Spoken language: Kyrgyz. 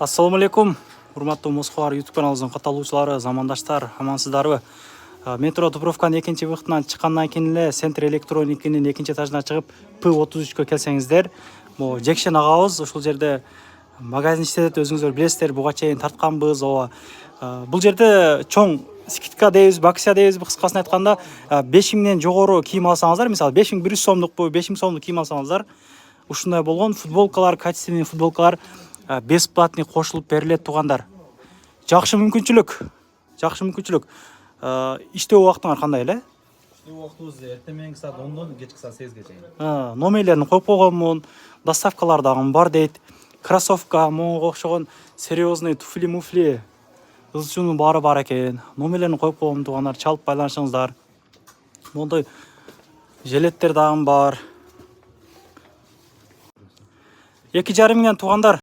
Ассаламу алейкум, урматтуу Москвар YouTube каналыбыздын катталуучулары, замандаштар, амансыздарбы? Метро Дубровканын экинчи бактынан чыккандан кийин эле Центр электроникинин экинчи этажына чыгып P33кө келсеңиздер, могу Жекшен агабыз ушул жерде магазин иштетет, өзүңүздөр билесиздер, буга чейин тартканбыз. Бул жерде чоң скидка дейбизби, акция дейбизби, кыскасын айтканда 5000ден жогору кийим алсаңыздар, мисалы 5100 сомдукпу, 5000 сомдук кийим алсаңыздар, ушундай болгон футболкалар, качественный футболкалар бесплатный кошулуп берилет туугандар. Жакшы мүмкүнчүлүк. Иштөө убактыңар кандай эле? Иштөө убактыбыз эртең мененки саат 10дон кечки саат 8ге чейин. Номерлерин коюп койгонмун, доставкалар дагы бар дейт. Кроссовка, монго окшогон серьезный туфли-муфли, ызчуунун баары бар экен. Номерлерин коюп койгом туугандар, чалып байланышыңыздар. Мондой жилеттер дагы бар. 2,5 миңден туугандар.